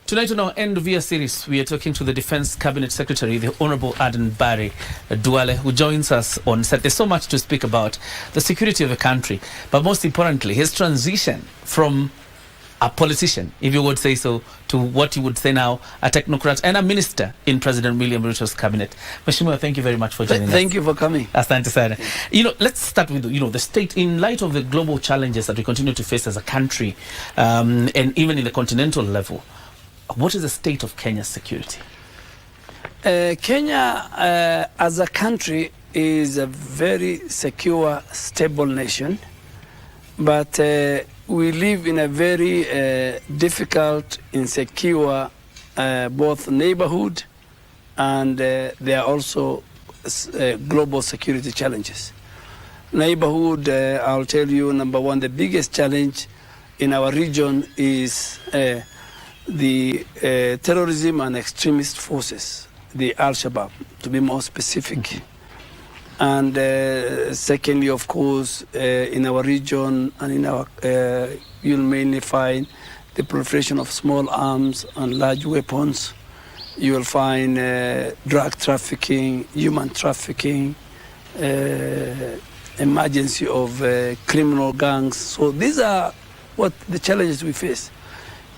Tonight on our End of Year series, we are talking to the Defence Cabinet Secretary, the Honourable Aden Duale, who joins us on set. There's so much to speak about, the security of the country, but most importantly, his transition from a politician, if you would say so, to what you would say now, a technocrat and a minister in President William Ruto's cabinet. Mheshimiwa, thank you very much for joining us. Thank you for coming. Asante sana. Let's start with, the state, in light of the global challenges that we continue to face as a country, and even in the continental level. What is the state of Kenya's security? Kenya, as a country, is a very secure, stable nation. But we live in a very difficult, insecure, both neighborhood and there are also global security challenges. Neighborhood, I'll tell you, number one, the biggest challenge in our region is the terrorism and extremist forces, the Al-Shabaab, to be more specific. And secondly, of course, in our region and in our, you'll mainly find the proliferation of small arms and large weapons. You will find drug trafficking, human trafficking, emergency of criminal gangs. So these are what the challenges we face.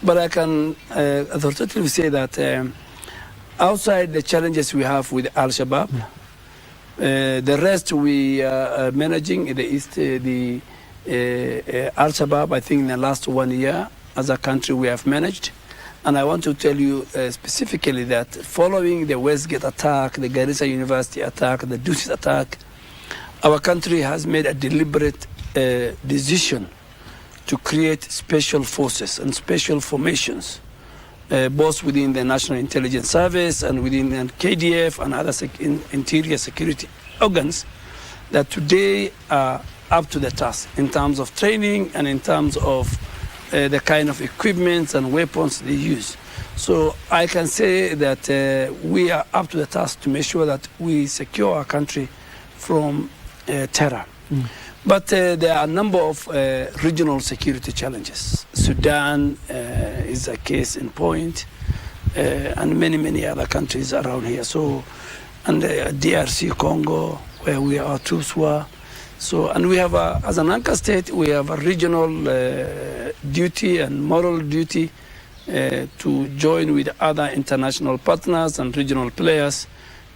But I can authoritatively say that outside the challenges we have with Al-Shabaab, the rest we are managing in the East, the Al-Shabaab, I think in the last 1 year, as a country we have managed. And I want to tell you specifically that following the Westgate attack, the Garissa University attack, the Dusis attack, our country has made a deliberate decision to create special forces and special formations, both within the National Intelligence Service and within the KDF and other interior security organs that today are up to the task in terms of training and in terms of the kind of equipment and weapons they use. So I can say that we are up to the task to make sure that we secure our country from terror. But there are a number of regional security challenges. Sudan is a case in point, and many other countries around here. So, and DRC Congo, where we are troops were. So, and we have, as an anchor state, we have a regional duty and moral duty to join with other international partners and regional players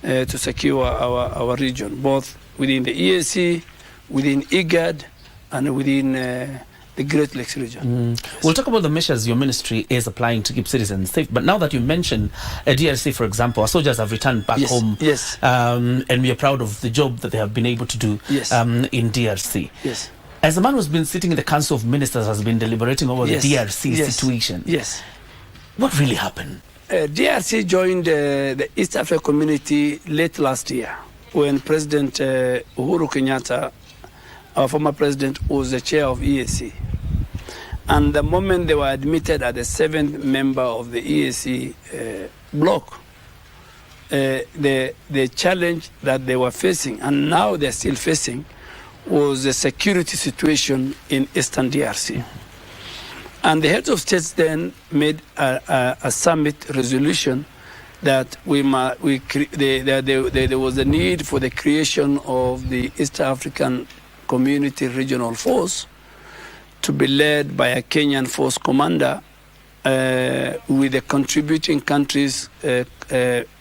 to secure our region, both within the EAC, within IGAD, and within the Great Lakes region. Yes. We'll talk about the measures your ministry is applying to keep citizens safe. But now that you mention DRC, for example, our soldiers have returned back home. Yes. And we are proud of the job that they have been able to do in DRC. Yes. As a man who's been sitting in the Council of Ministers, has been deliberating over the DRC situation. Yes. What really happened? DRC joined the East Africa community late last year when President Uhuru Kenyatta, our former president, was the chair of EAC. And the moment they were admitted as the 7th member of the EAC bloc, the challenge that they were facing, and now they're still facing, was the security situation in Eastern DRC. And the heads of states then made a summit resolution that there was a need for the creation of the East African Community Regional Force to be led by a Kenyan force commander with the contributing countries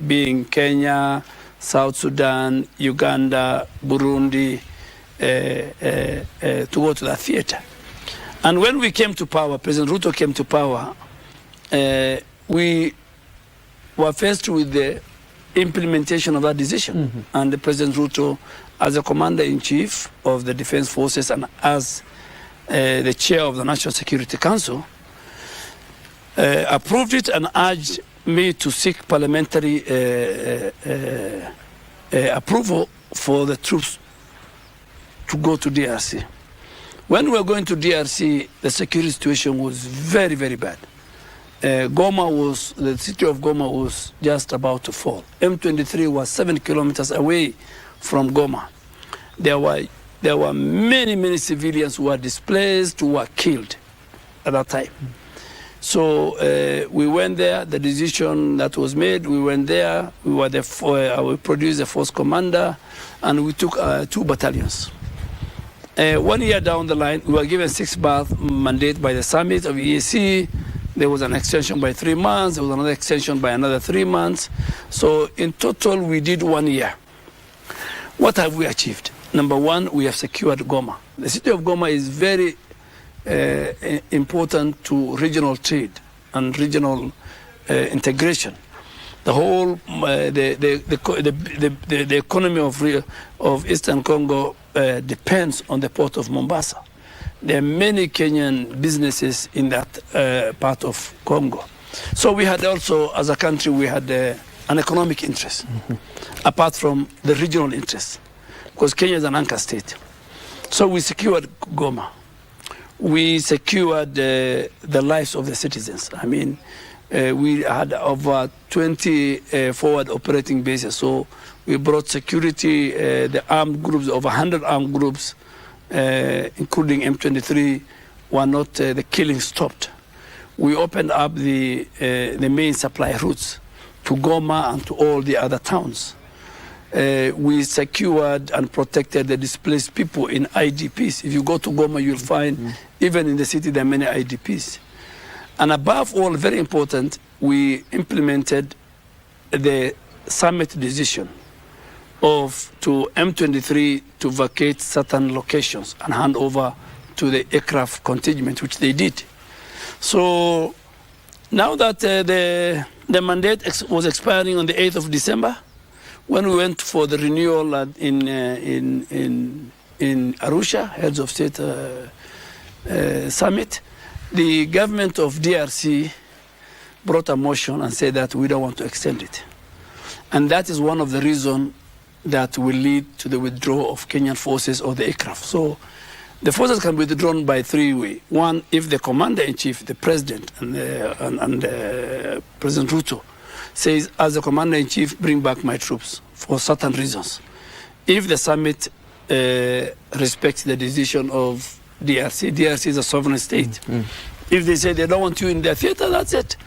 being Kenya, South Sudan, Uganda, Burundi, to go to that theater. And when we came to power, President Ruto came to power, we were faced with the implementation of that decision. And the President Ruto, as a commander-in-chief of the defense forces and as the chair of the National Security Council, approved it and urged me to seek parliamentary approval for the troops to go to DRC. When we were going to DRC, the security situation was very bad. The city of Goma was just about to fall. M23 was 7 kilometers away from Goma. There were many civilians who were displaced, who were killed at that time. So we went there, the decision that was made, we went there, we produced the force commander, and we took 2 battalions. 1 year down the line, we were given 6-month mandate by the summit of EAC. There was an extension by 3 months. There was another extension by another 3 months. So in total, we did 1 year. What have we achieved? Number one, we have secured Goma. The city of Goma is very important to regional trade and regional integration. The whole the economy of Eastern Congo depends on the port of Mombasa. There are many Kenyan businesses in that part of Congo. So we had also, as a country, we had an economic interest, apart from the regional interest, because Kenya is an anchor state. So we secured Goma. We secured the lives of the citizens. I mean, we had over 20 forward operating bases. So we brought security, the armed groups, over 100 armed groups, including M23, were not, the killing stopped. We opened up the main supply routes to Goma and to all the other towns. We secured and protected the displaced people in IDPs. If you go to Goma, you'll find, even in the city, there are many IDPs. And above all, very important, we implemented the summit decision to M23 to vacate certain locations and hand over to the aircraft contingent, which they did. So now that the mandate was expiring on the 8th of December, when we went for the renewal in Arusha, Heads of State Summit, the government of DRC brought a motion and said that we don't want to extend it. And that is one of the reasons that will lead to the withdrawal of Kenyan forces or the aircraft. So the forces can be withdrawn by 3 ways. One, if the commander-in-chief, the president, and President Ruto says, as the commander-in-chief, bring back my troops for certain reasons. If the summit respects the decision of DRC, DRC is a sovereign state. If they say they don't want you in their theater, that's it.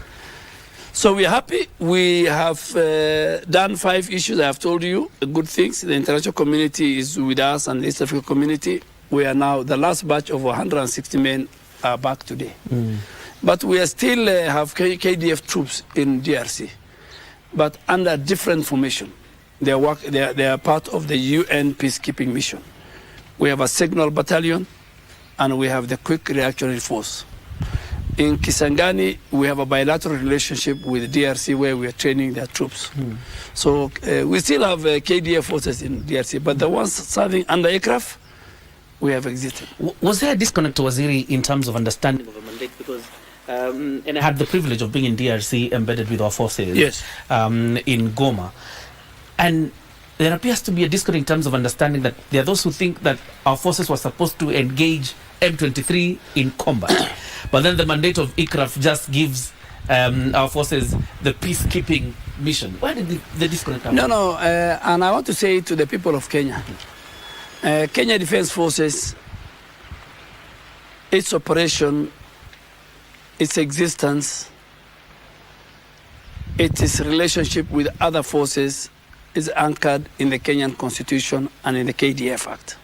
So we're happy. We have done 5 issues. I have told you good things. The international community is with us, and the East African community. We are now, the last batch of 160 men are back today. But we are still have KDF troops in DRC, but under different formation. They are part of the UN peacekeeping mission. We have a signal battalion, and we have the quick reactionary force. In Kisangani, we have a bilateral relationship with DRC where we are training their troops. So we still have KDF forces in DRC, but the ones serving under aircraft, we have exited. Was there a disconnect, Waziri, in terms of understanding of a mandate? Because and I had the privilege of being in DRC embedded with our forces. Yes. In Goma. And there appears to be a disconnect in terms of understanding that there are those who think that our forces were supposed to engage M23 in combat. But then the mandate of ICRAF just gives our forces the peacekeeping mission. Why did the disconnect happen? No, and I want to say to the people of Kenya, Kenya Defence Forces, its operation, its existence, its relationship with other forces is anchored in the Kenyan Constitution and in the KDF Act.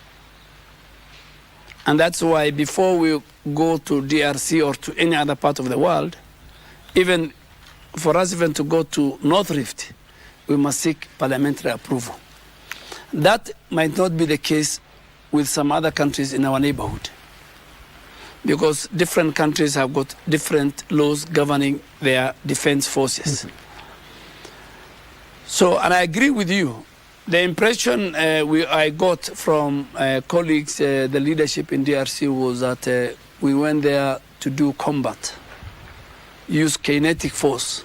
And that's why before we go to DRC or to any other part of the world, even for us even to go to North Rift, we must seek parliamentary approval. That might not be the case with some other countries in our neighborhood, because different countries have got different laws governing their defense forces. So, and I agree with you. The impression I got from colleagues, the leadership in DRC, was that we went there to do combat, use kinetic force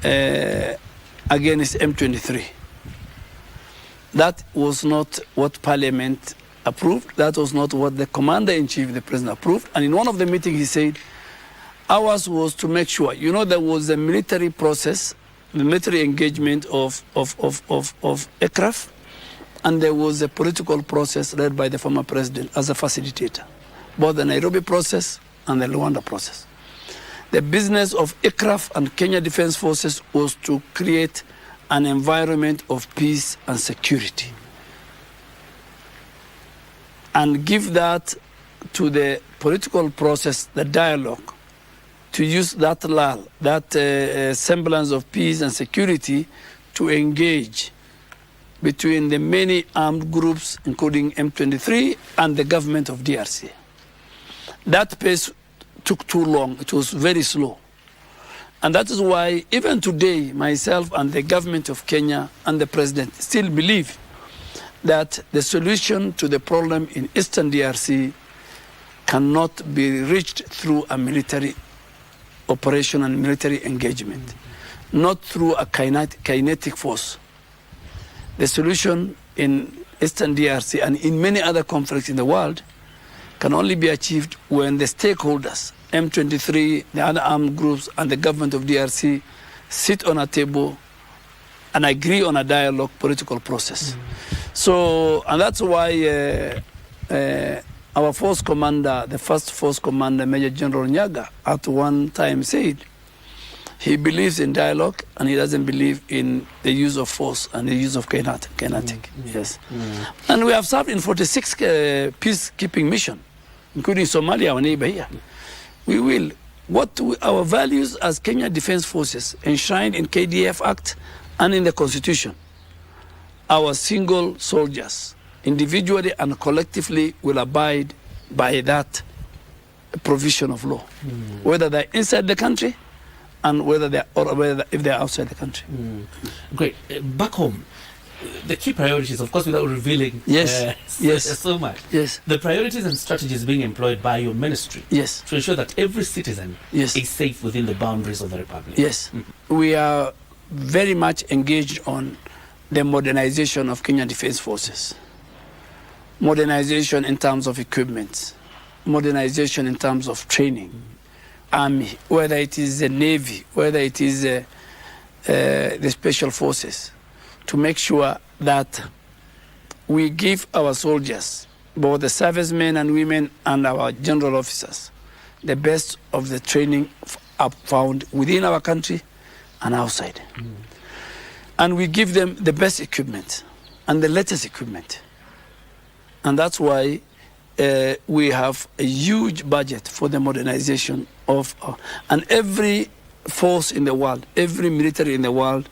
against M23. That was not what Parliament approved. That was not what the Commander-in-Chief, the President, approved. And in one of the meetings he said, ours was to make sure, there was a military process, the military engagement of aircraft, and there was a political process led by the former president as a facilitator, both the Nairobi process and the Luanda process. The business of ICRAF and Kenya Defence Forces was to create an environment of peace and security and give that to the political process, the dialogue, to use that lull, that semblance of peace and security to engage between the many armed groups, including M23 and the government of DRC. That pace took too long. It was very slow. And that is why even today, myself and the government of Kenya and the president still believe that the solution to the problem in Eastern DRC cannot be reached through a military operation and military engagement, not through a kinetic force. The solution in Eastern DRC and in many other conflicts in the world can only be achieved when the stakeholders, M23, the other armed groups, and the government of DRC sit on a table and agree on a dialogue political process. So, and that's why our force commander, the first force commander, Major General Nyaga, at one time said he believes in dialogue and he doesn't believe in the use of force and the use of kinetic. Yes. And we have served in 46 peacekeeping mission, including Somalia, our neighbor here. We will. Our values as Kenya Defence Forces, enshrined in KDF Act and in the Constitution, our single soldiers, individually and collectively, will abide by that provision of law, whether they're inside the country and if they're outside the country. Great. Back home, the key priorities, of course, without revealing so much. Yes. The priorities and strategies being employed by your ministry to ensure that every citizen is safe within the boundaries of the Republic. Yes. We are very much engaged on the modernization of Kenya Defence Forces. Modernization in terms of equipment, modernization in terms of training, army, whether it is the Navy, whether it is the Special Forces, to make sure that we give our soldiers, both the servicemen and women and our general officers, the best of the training found within our country and outside. And we give them the best equipment and the latest equipment. And that's why we have a huge budget for the modernization of, and every force in the world, every military in the world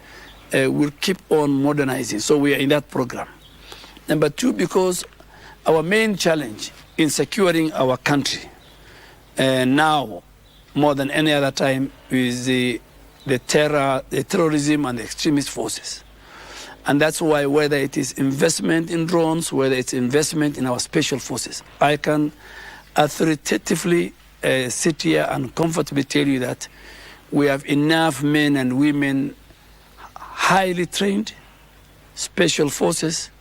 will keep on modernizing. So we are in that program. Number two, because our main challenge in securing our country now, more than any other time, is the terrorism and the extremist forces. And that's why, whether it is investment in drones, whether it's investment in our special forces, I can authoritatively sit here and comfortably tell you that we have enough men and women, highly trained special forces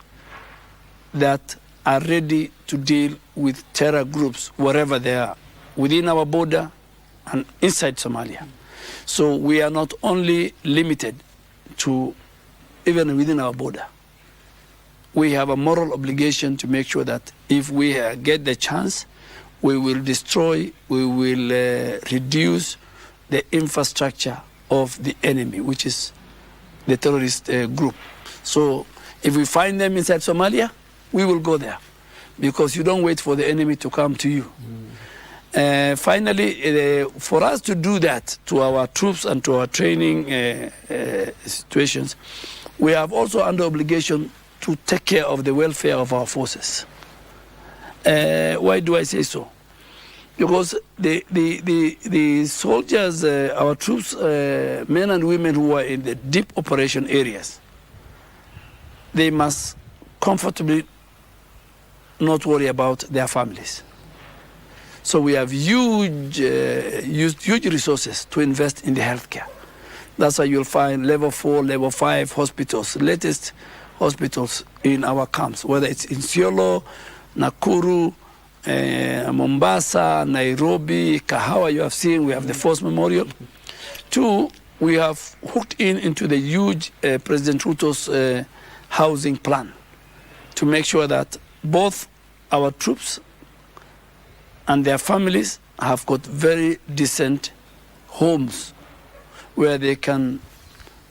that are ready to deal with terror groups wherever they are, within our border and inside Somalia. So we are not only limited to even within our border. We have a moral obligation to make sure that if we get the chance, we will destroy, we will reduce the infrastructure of the enemy, which is the terrorist group. So if we find them inside Somalia, we will go there, because you don't wait for the enemy to come to you. Finally, for us to do that to our troops and to our training situations, we have also under obligation to take care of the welfare of our forces. Why do I say so? Because the soldiers, our troops, men and women who are in the deep operation areas, they must comfortably not worry about their families. So we have huge resources to invest in the healthcare. That's why you'll find level 4, level 5 hospitals, latest hospitals in our camps, whether it's in Siolo, Nakuru, Mombasa, Nairobi, Kahawa. You have seen we have the Force Memorial. 2, we have hooked into the huge President Ruto's housing plan to make sure that both our troops and their families have got very decent homes where they can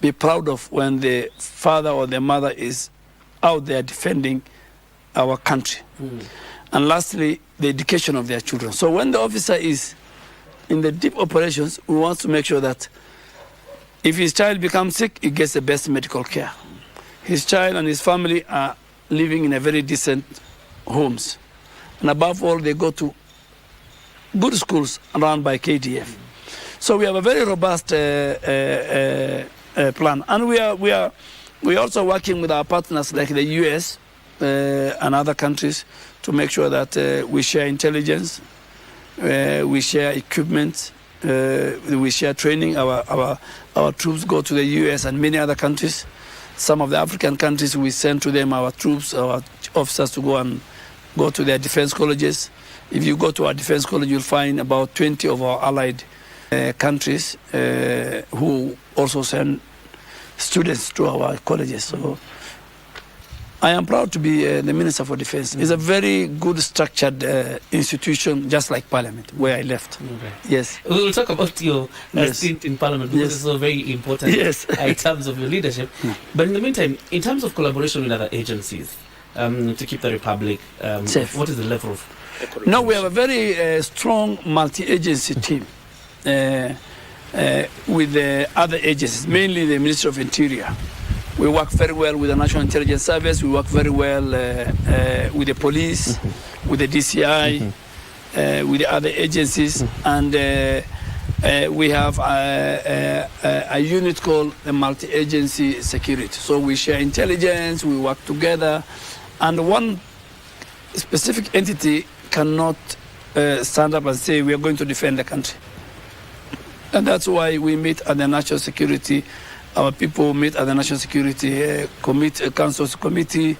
be proud of when the father or the mother is out there defending our country. And lastly, the education of their children. So when the officer is in the deep operations, we want to make sure that if his child becomes sick, he gets the best medical care. His child and his family are living in a very decent homes. And above all, they go to good schools run by KDF. So we have a very robust plan. And we are also working with our partners like the US and other countries to make sure that we share intelligence, we share equipment, we share training. Our troops go to the US and many other countries. Some of the African countries, we send to them our troops, our officers to go to their defense colleges. If you go to our defense college, you'll find about 20 of our allied countries who also send students to our colleges. So I am proud to be the Minister for Defense. It's a very good structured institution, just like Parliament, where I left. Okay. Yes. We'll talk about your stint in Parliament, because it's so very important in terms of your leadership. But in the meantime, in terms of collaboration with other agencies to keep the Republic safe, what is the level of cooperation? No, we have a very strong multi-agency team with the other agencies, mainly the Ministry of Interior. We work very well with the National Intelligence Service. We work very well with the police, with the DCI, with the other agencies. And we have a unit called the Multi-Agency Security. So we share intelligence, we work together. And one specific entity cannot stand up and say, we are going to defend the country. And that's why we meet at the National Security. Our people meet at the National Security Council's Committee.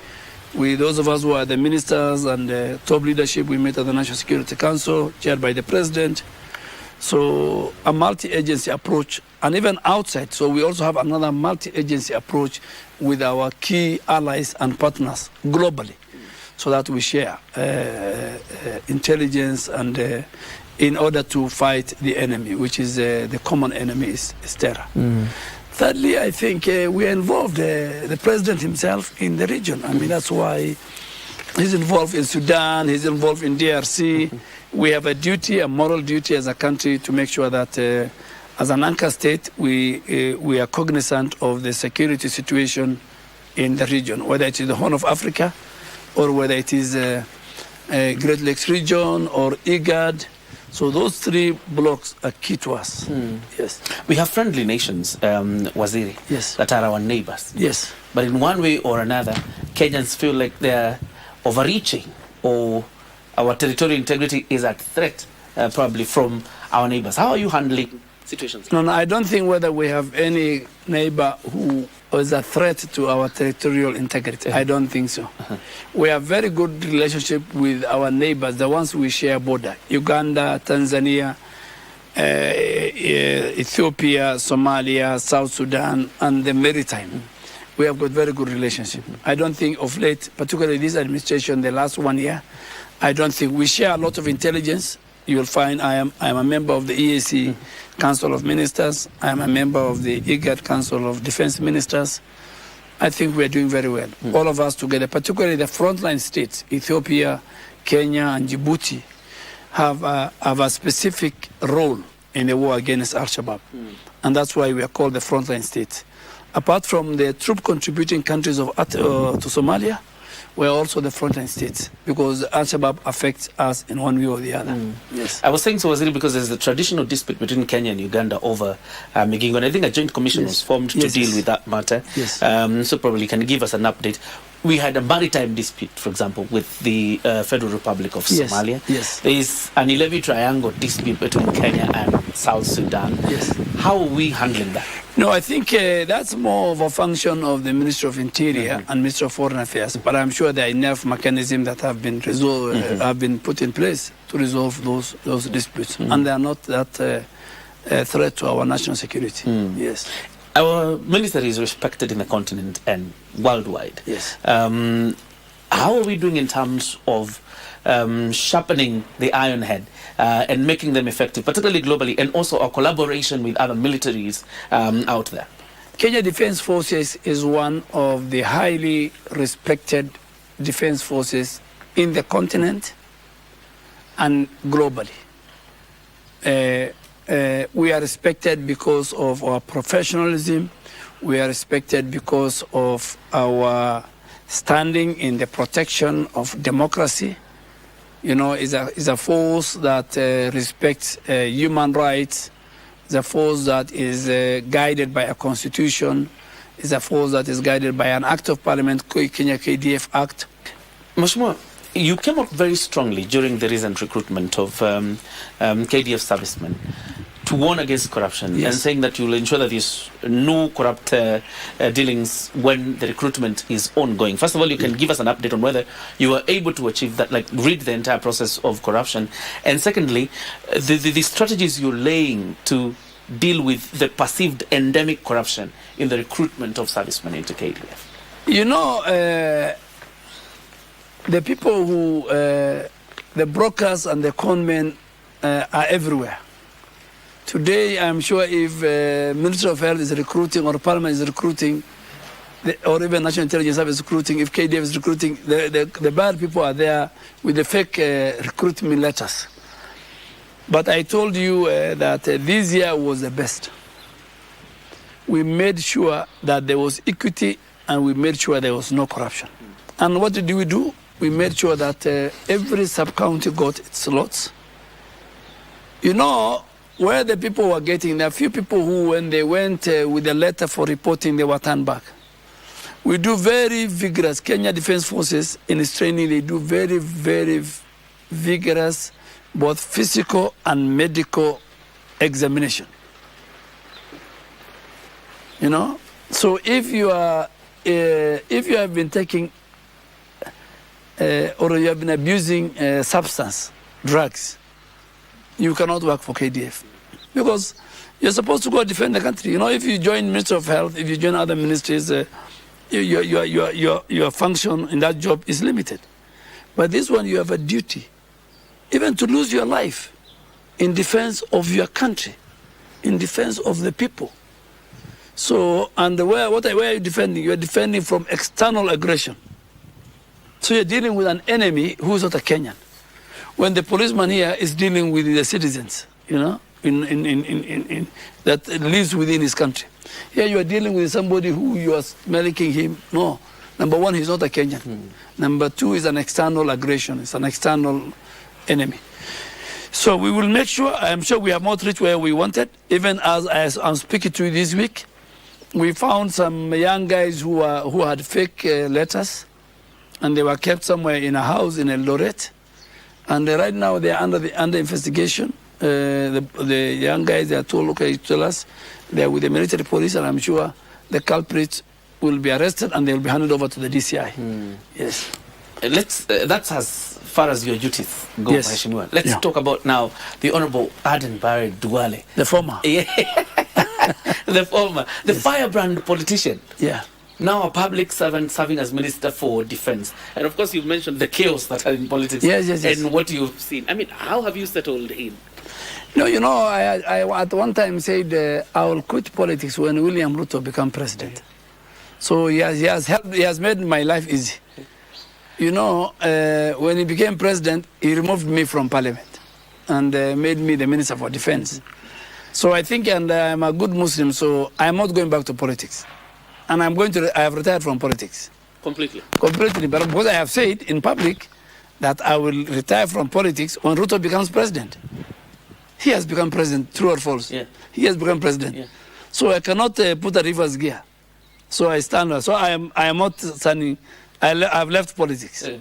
With those of us who are the ministers and top leadership, we meet at the National Security Council, chaired by the President. So a multi-agency approach, and even outside. So we also have another multi-agency approach with our key allies and partners globally, so that we share intelligence and in order to fight the enemy, which is the common enemy is terror. Thirdly, I think we are involved, the President himself, in the region. I mean, that's why he's involved in Sudan, he's involved in DRC. We have a duty, a moral duty as a country to make sure that as an anchor state, we are cognizant of the security situation in the region, whether it is the Horn of Africa or whether it is Great Lakes region or IGAD. So those three blocks are key to us. Yes. We have friendly nations, Waziri, that are our neighbors. Yes. But in one way or another, Kenyans feel like they're overreaching, or our territorial integrity is at threat, probably from our neighbors. How are you handling situations? No, I don't think whether we have any neighbor who is a threat to our territorial integrity. I don't think so. We have very good relationship with our neighbors, the ones we share border. Uganda, Tanzania, Ethiopia, Somalia, South Sudan, and the maritime. We have got very good relationship. I don't think of late, particularly this administration, the last 1 year, I don't think we share a lot of intelligence. You will find I am a member of the EAC Council of Ministers. I am a member of the IGAD Council of Defense Ministers. I think we are doing very well. All of us together, particularly the frontline states, Ethiopia, Kenya, and Djibouti, have a specific role in the war against Al-Shabaab. And that's why we are called the frontline states. Apart from the troop contributing countries to Somalia, we're also the frontline states, because Al-Shabaab affects us in one way or the other. Yes. I was saying so, Waziri, because there's a traditional dispute between Kenya and Uganda over Migingo, and I think a joint commission was formed to deal with that matter. Yes. So probably can you give us an update? We had a maritime dispute, for example, with the Federal Republic of Somalia. Yes. There is an 11 triangle dispute between Kenya and South Sudan. Yes. How are we handling that? No, I think that's more of a function of the Ministry of Interior and Ministry of Foreign Affairs. But I'm sure there are enough mechanisms that have been resolved, have been put in place to resolve those disputes, and they are not that threat to our national security. Yes. Our minister is respected in the continent and worldwide. Yes. how are we doing in terms of sharpening the iron head and making them effective, particularly globally, and also our collaboration with other militaries out there? Kenya Defence Forces is one of the highly respected defence forces in the continent and globally. We are respected because of our professionalism. We are respected because of our standing in the protection of democracy. You know, is a force that respects human rights. It's a force that is guided by a constitution. It's a force that is guided by an act of parliament, Kenya KDF Act. Mheshimiwa, you came up very strongly during the recent recruitment of KDF servicemen to warn against corruption, yes, and saying that you will ensure that there's no corrupt dealings when the recruitment is ongoing. First of all, you can give us an update on whether you were able to achieve that, like read the entire process of corruption. And secondly, the strategies you're laying to deal with the perceived endemic corruption in the recruitment of servicemen into KDF. You know, the people who, the brokers and the conmen are everywhere. Today, I'm sure if Ministry of Health is recruiting or Parliament is recruiting, or even National Intelligence Service is recruiting, if KDF is recruiting, the bad people are there with the fake recruitment letters. But I told you that this year was the best. We made sure that there was equity and we made sure there was no corruption. And what did we do? We made sure that every sub-county got its lots. You know, where the people were getting, there are few people who, when they went with a letter for reporting, they were turned back. We do very vigorous, Kenya Defence Forces in its training, they do very, very vigorous, both physical and medical examination. You know, so if you are, if you have been taking or you have been abusing substance, drugs, you cannot work for KDF because you're supposed to go defend the country. You know, if you join Ministry of Health, if you join other ministries, your function in that job is limited. But this one, you have a duty, even to lose your life in defense of your country, in defense of the people. So, and where are you defending? You're defending from external aggression. So you're dealing with an enemy who's not a Kenyan. When the policeman here is dealing with the citizens, you know, that lives within his country. Here you are dealing with somebody who you are smelling him. No. Number one, he's not a Kenyan. Number two is an external aggression. It's an external enemy. So we will make sure, I'm sure we have not reached where we wanted. Even as I'm speaking to you this week, we found some young guys who had fake letters, and they were kept somewhere in a house in Eldoret. And right now they are under investigation. The young guys, they are told, okay, tell us, they are with the military police, and I'm sure the culprits will be arrested and they will be handed over to the DCI. Yes. That's as far as your duties go, yes. Mheshimiwa. Let's talk about now the Honorable Aden Duale. The former. Yeah. The former. The firebrand politician. Yeah. Now a public servant serving as Minister for Defence. And of course you've mentioned the chaos that are in politics. Yes. And what you've seen. I mean, how have you settled in? No, you know, I at one time said I will quit politics when William Ruto become president. So he has made my life easy. You know, when he became president, he removed me from parliament and made me the Minister for Defence. So I think, and I'm a good Muslim, so I'm not going back to politics. And I have retired from politics. Completely? Completely, but because I have said in public that I will retire from politics when Ruto becomes president. He has become president, true or false? Yeah. He has become president. Yeah. So I cannot put a reverse gear. So I stand, so I am not standing, I've left politics. Yeah.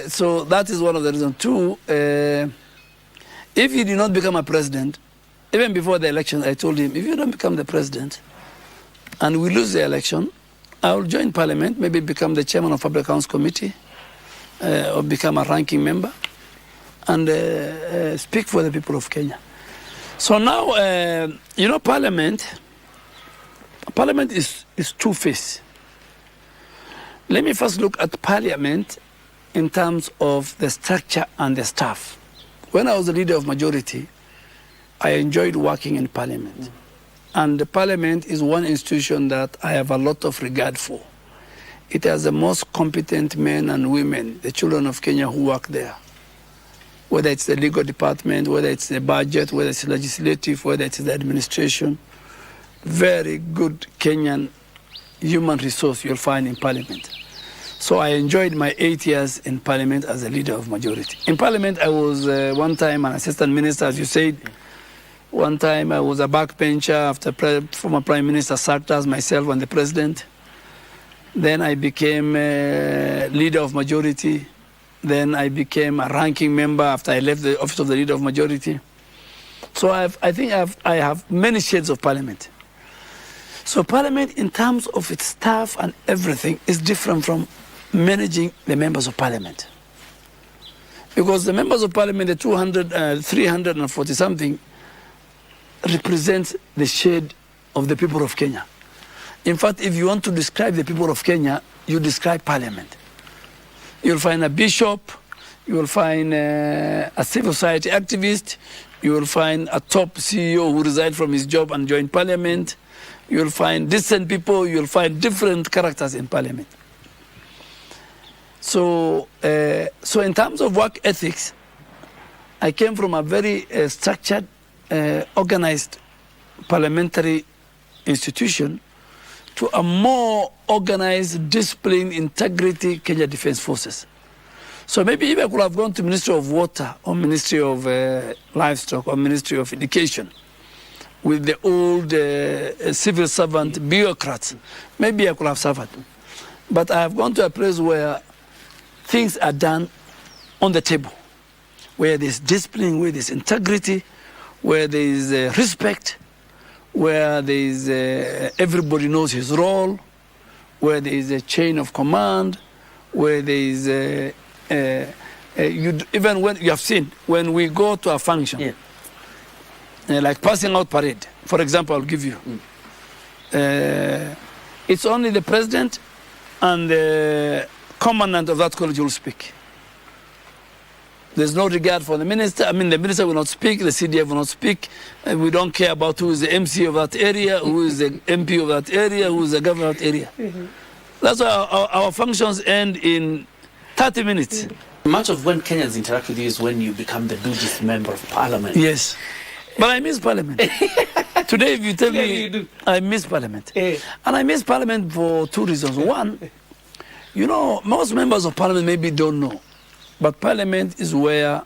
So that is one of the reasons. Two, if he did not become a president, even before the election, I told him, if you don't become the president, and we lose the election, I will join parliament, maybe become the chairman of Public Accounts Committee, or become a ranking member, and speak for the people of Kenya. So now, you know, Parliament is two-faced. Let me first look at Parliament in terms of the structure and the staff. When I was the leader of majority, I enjoyed working in Parliament. And the Parliament is one institution that I have a lot of regard for. It has the most competent men and women, the children of Kenya who work there. Whether it's the legal department, whether it's the budget, whether it's legislative, whether it's the administration. Very good Kenyan human resource you'll find in Parliament. So I enjoyed my 8 years in Parliament as a leader of majority. In Parliament, I was one time an assistant minister, as you said. One time I was a backbencher after former Prime Minister sacked us, myself and the President. Then I became leader of majority. Then I became a ranking member after I left the office of the leader of majority. So I think I have many shades of Parliament. So Parliament, in terms of its staff and everything, is different from managing the members of Parliament. Because the members of Parliament, the 340-something, represents the shade of the people of Kenya. In fact, if you want to describe the people of Kenya, you describe Parliament. You'll find a bishop, you will find a civil society activist, you will find a top CEO who resigned from his job and joined Parliament, you'll find decent people, you'll find different characters in Parliament. So in terms of work ethics, I came from a very structured, organized parliamentary institution to a more organized, disciplined, integrity Kenya Defence Forces. So maybe if I could have gone to Ministry of Water or Ministry of Livestock or Ministry of Education with the old civil servant bureaucrats, maybe I could have suffered. But I have gone to a place where things are done on the table, where there's discipline, where there's integrity, where there is respect, where there is everybody knows his role, where there is a chain of command, where there is even when you have seen when we go to a function, like passing out parade, for example, I'll give you. It's only the president and the commandant of that college will speak. There's no regard for the minister. I mean, the minister will not speak, the CDF will not speak. We don't care about who is the MC of that area, who is the MP of that area, who is the governor of that area. That's why our functions end in 30 minutes. Much of when Kenyans interact with you is when you become the Dugis member of Parliament. Yes. But I miss Parliament. Today, if you tell me, I miss Parliament. And I miss Parliament for two reasons. One, you know, most members of Parliament maybe don't know. But Parliament is where,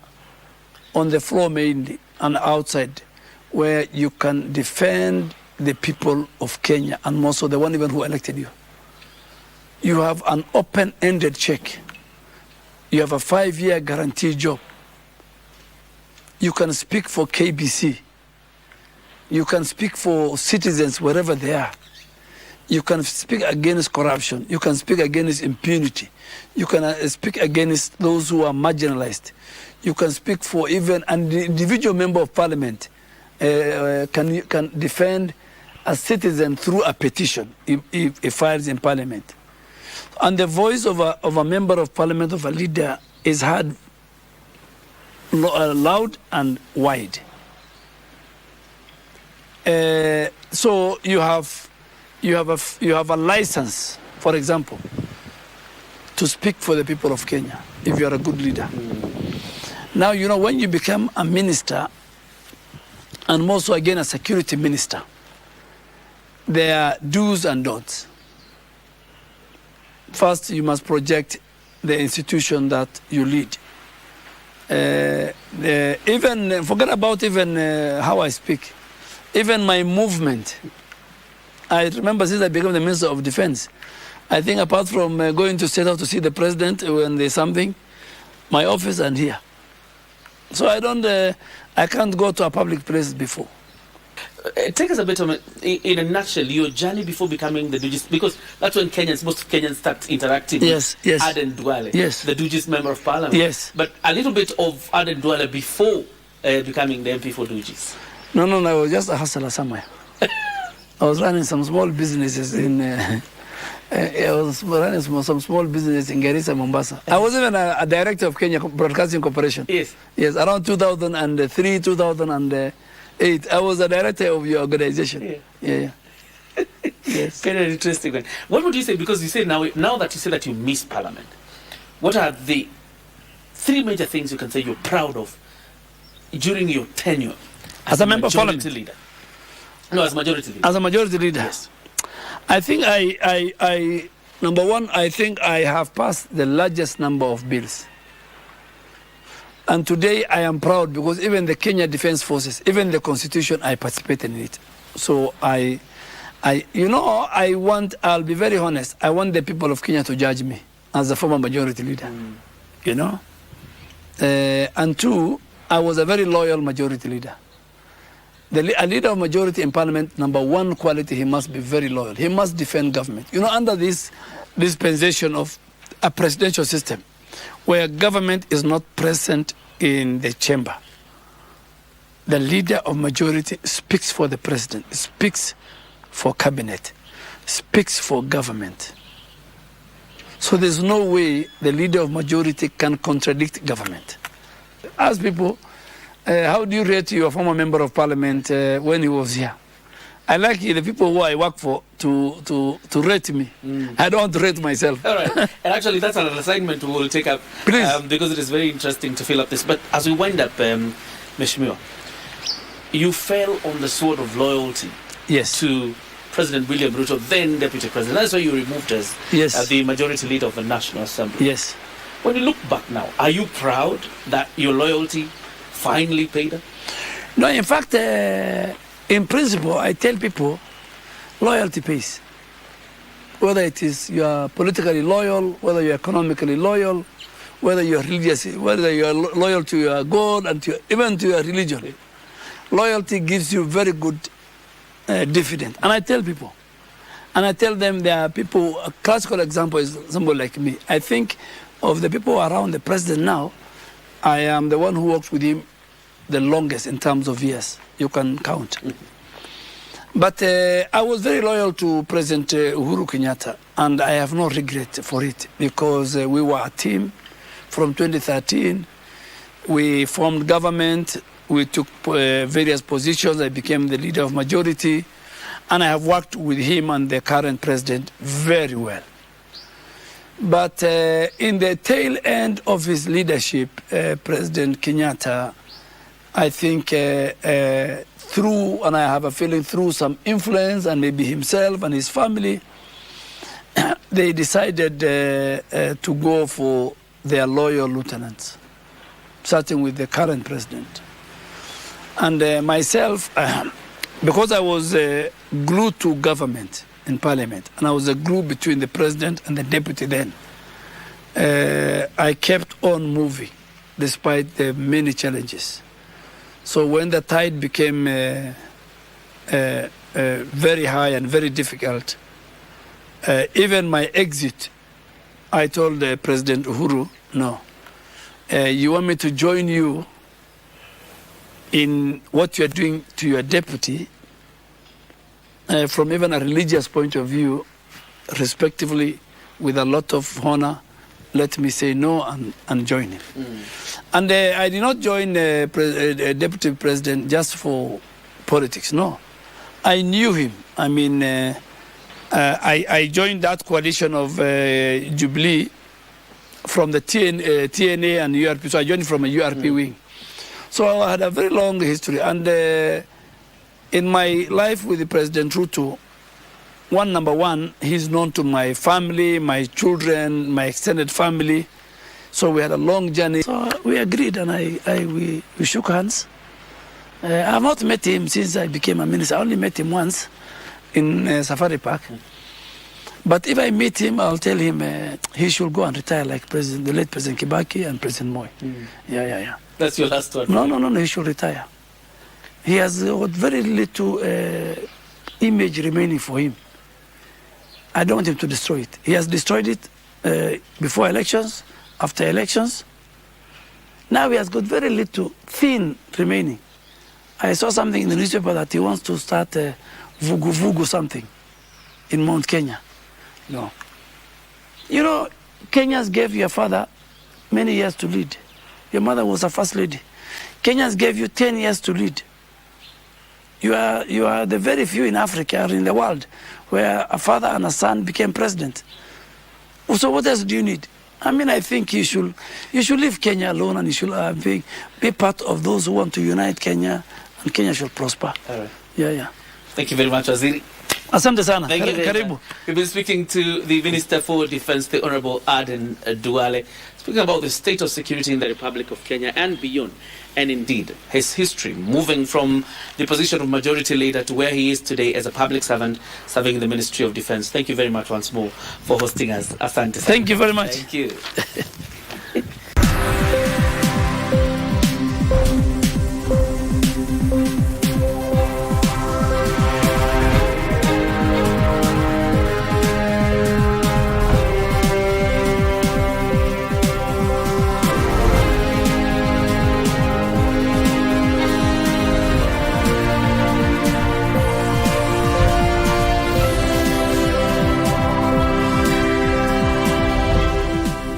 on the floor mainly, and outside, where you can defend the people of Kenya, and more so the one even who elected you. You have an open-ended check. You have a 5-year guaranteed job. You can speak for KBC. You can speak for citizens wherever they are. You can speak against corruption. You can speak against impunity. You can speak against those who are marginalized. You can speak for even an individual member of Parliament can defend a citizen through a petition if he files in Parliament. And the voice of a member of Parliament, of a leader, is heard loud and wide. So you have a license, for example, to speak for the people of Kenya if you are a good leader. Now, you know, when you become a minister, and more so again a security minister, there are do's and don'ts. First, you must project the institution that you lead. Even forget about even how I speak, even my movement. I remember since I became the Minister of Defense, I think apart from going to State House to see the president when there's something, my office and here. So I can't go to a public place before. Take us a bit in a nutshell, your journey before becoming the Dugis, because that's when most Kenyans start interacting with Aden Duale, the Dugis Member of Parliament. Yes. But a little bit of Aden Duale before becoming the MP for Dugis. No, I was just a hustler somewhere. I was running some small businesses in I was running some small business in Garissa, Mombasa. I was even a director of Kenya Broadcasting Corporation. Yes. Yes, around 2003, 2008. I was a director of your organization. Yeah. Yes. Very interesting one. What would you say, because you say now that you say that you miss Parliament, what are the 3 major things you can say you're proud of during your tenure as a member of Parliament? Leader? No, as majority leader. As a majority leader? Yes. I think number one, I think I have passed the largest number of bills. And today I am proud because even the Kenya Defence Forces, even the Constitution, I participated in it. So I'll be very honest, I want the people of Kenya to judge me as a former majority leader, you know. And 2, I was a very loyal majority leader. A leader of majority in Parliament, number 1 quality, he must be very loyal. He must defend government. You know, under this dispensation of a presidential system, where government is not present in the chamber, the leader of majority speaks for the president, speaks for cabinet, speaks for government. So there's no way the leader of majority can contradict government. Ask people, how do you rate your former member of Parliament when he was here? I like the people who I work for to rate me. I don't rate myself. All right. And actually, that's an assignment we will take up. Please. Because it is very interesting to fill up this. But as we wind up, Mheshimiwa, you fell on the sword of loyalty to President William Ruto, then Deputy President. That's why you removed as the majority leader of the National Assembly. Yes. When you look back now, are you proud that your loyalty finally paid off? No, in fact, in principle, I tell people, loyalty pays. Whether it is you are politically loyal, whether you are economically loyal, whether you are religious, whether you are loyal to your God and even to your religion. Loyalty gives you very good dividend. And I tell people, and I tell them there are people, a classical example is somebody like me. I think of the people around the president now, I am the one who works with him the longest in terms of years. You can count. But I was very loyal to President Uhuru Kenyatta, and I have no regret for it because we were a team from 2013. We formed government. We took various positions. I became the leader of majority, and I have worked with him and the current president very well. But in the tail end of his leadership, President Kenyatta, I think through, and I have a feeling through some influence and maybe himself and his family, they decided to go for their loyal lieutenants, starting with the current president. And myself, because I was glued to government in Parliament, and I was a glue between the president and the deputy then, I kept on moving despite the many challenges. So when the tide became very high and very difficult, even my exit, I told President Uhuru, no, you want me to join you in what you're doing to your deputy, from even a religious point of view, respectively, with a lot of honor, let me say no and join him. And I did not join Deputy President just for politics, no. I knew him. I mean, I joined that coalition of Jubilee from the TNA and URP, so I joined from a URP wing. So I had a very long history. And in my life with the President Ruto, number one, he's known to my family, my children, my extended family. So we had a long journey. So we agreed and we shook hands. I have not met him since I became a minister. I only met him once in Safari Park. But if I meet him, I'll tell him he should go and retire like the late President Kibaki and President Moi. Yeah. That's your last one? No, he should retire. He has got very little image remaining for him. I don't want him to destroy it. He has destroyed it before elections, after elections. Now he has got very little thin remaining. I saw something in the newspaper that he wants to start vugu something in Mount Kenya. No. You know, Kenyans gave your father many years to lead. Your mother was a first lady. Kenyans gave you 10 years to lead. You are the very few in Africa or in the world where a father and a son became president. So what else do you need? I mean, I think you should leave Kenya alone, and you should be part of those who want to unite Kenya, and Kenya should prosper. All right. Yeah. Thank you very much, Waziri. Asante sana. Thank you very Karibu. much. We've been speaking to the Minister for Defence, the Honourable Aden Duale, speaking about the state of security in the Republic of Kenya and beyond, and indeed his history, moving from the position of majority leader to where he is today as a public servant serving in the Ministry of Defence. Thank you very much once more for hosting us. Asante sana. Thank you very much. Thank you.